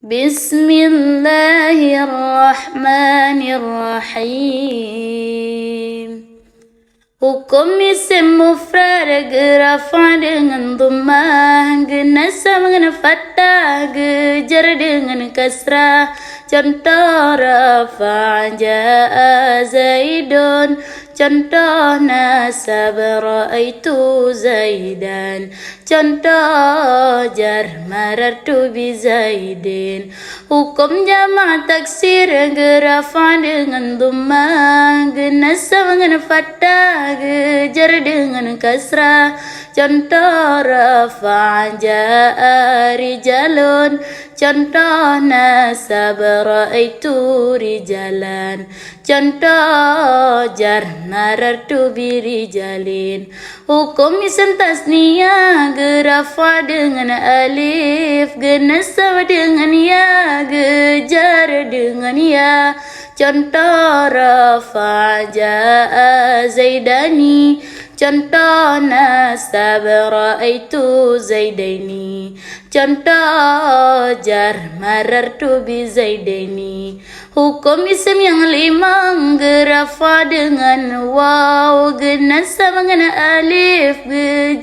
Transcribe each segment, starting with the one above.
Bismillahirrahmanirrahim. Hukum isim mufrad rafa dengan dhammah, nasab dengan fathah, jar dengan kasrah. Contoh rafa jaa Zaidun, contoh nasab ra'aitu Zaidan, contoh jar marartu bi Zaidin. Hukum jama' taksir rafa dengan dhammah, nasab dengan fathah, jar dengan kasrah. Contoh rafa jaa rijalun, contoh nasab ra'aitu rijalan, contoh jar marartu bi rijalin. Hukum isim tasniyah rafa dengan alif, nasab dengan ya, jar dengan ya. Contoh rafa jaa Zaidani, contoh nasab ra'aitu Zaidaini, contoh jar marartu bi Zaidaini. Hukum isim yang lima rafa dengan waw, nasab dengan alif,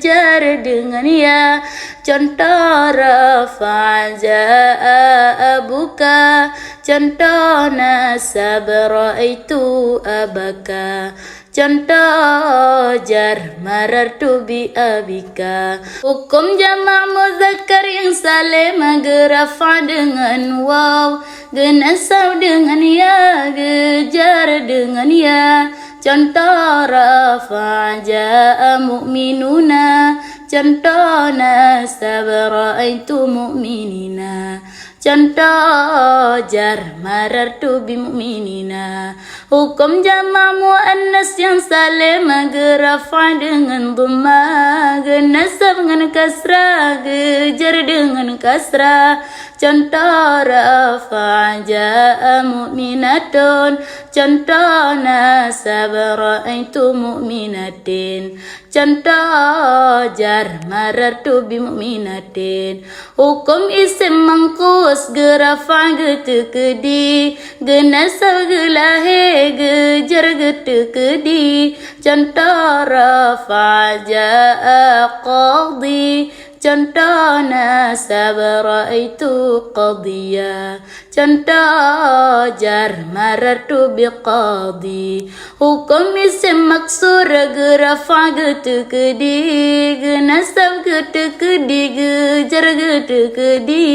jar dengan ya. Contoh rafa jaa abuka, contoh nasab ra'aitu abaka, contoh jar marartu bi abika. Hukum jama' muzakkar yang salim rafa dengan waw, nasab dengan ya, jar dengan ya. Contoh rafa jaa mu'minuna, contoh nasab ra'aitu mu'minina, contoh jar marartu bi mu'minina. Hukum jama' muannas yang salim rafa dengan dhammah, nasab dengan kasrah, jar dengan kasrah. Contoh rafa jaa mu'minatun, contoh nasab ra'aitu mu'minatin, contoh jar marartu bi mu'minatin. Hukum isim mangkus rafa tekedi, nasab lahe, jar tekedi. Contoh rafa jaa qadi, contoh nasab ra'aitu qadiya, contoh jar marartu bi qadi. Hukum isim maksur rafa tekedi, nasab tekedi, jar tekedi.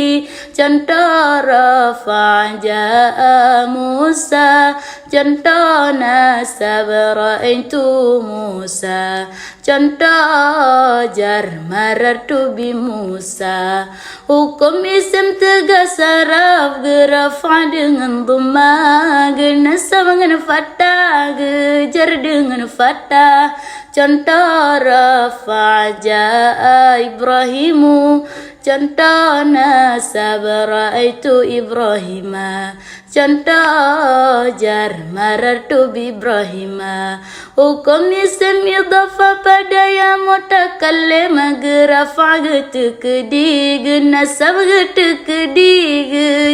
Contoh rafa jaa Musa, contoh nasab ra'aitu Musa, contoh jar marartu bi Musa. Hukum isim tegas saraf rafa dengan dhammah, nasab dengan fathah, jar dengan fathah. Contoh rafa jaa Ibrahimu, contoh nasab ra'aitu Ibrahima, contoh jar marartu bi Ibrahima. Hukum isim idhafah pada ya mutakallim rafa tekedi, nasab tekedi,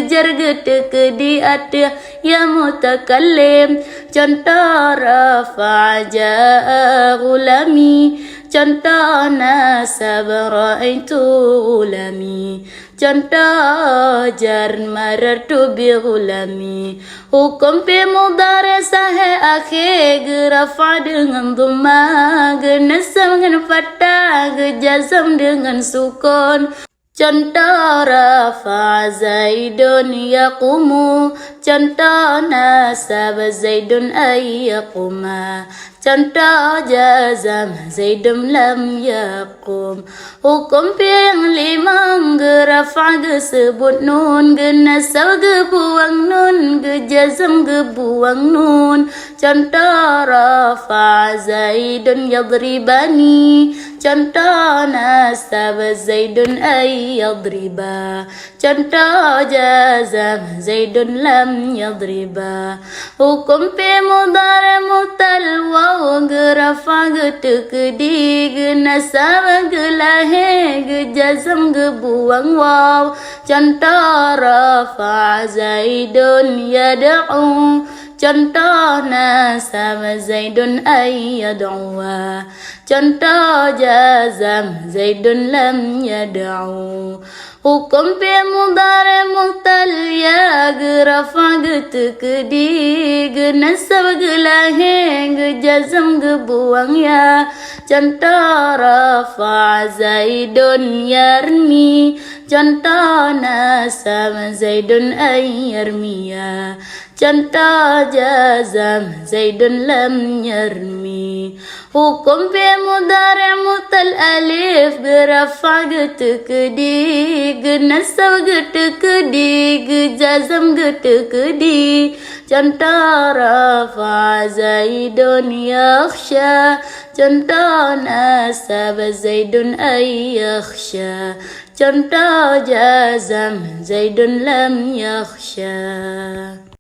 jar tekedi ada ya mutakallim. Contoh rafa jaa gulami, contoh nasab ra'aitu gulami, contoh jar marartu bi gulami. Hukum fi mudhari sahih akhir rafa dengan dhammah, nasab dengan fathah, jazm dengan sukun. Contoh rafa Zaidun yaqumu, contoh nasab Zaidun ay yaquma, contoh jazam Zaidun lam yaqum. Hukum fi yang lima rafa sebut nun, nasab buang nun, jazam buang nun. Contoh rafa Zaidun yadribani, contoh nasab Zaidun ay yadriba, contoh jazam Zaidun lam yadriba. Hukum fi mudhari mutal waw rafa getekedi nasaba gelahe jazam gebuang waw contoh rafa zaidun yad'u contoh nasab zaidun ay yad'uwa contoh jazam zaidun lam yad'u hukum fi mudhari muqtal ya rafa getekedi nasab gelahe jazam gebuang ya contoh rafa zaidun yarmi contoh nasab zaidun ay yarmiya contoh jazam zaidun lam yarmi hukum fi mudhari muqtal alif rafa getekedi nasab getekedi jazam getekedi contoh rafa zaidun yakhsha contoh nasab zaidun ay yakhsha contoh jazam zaidun lam yakhsha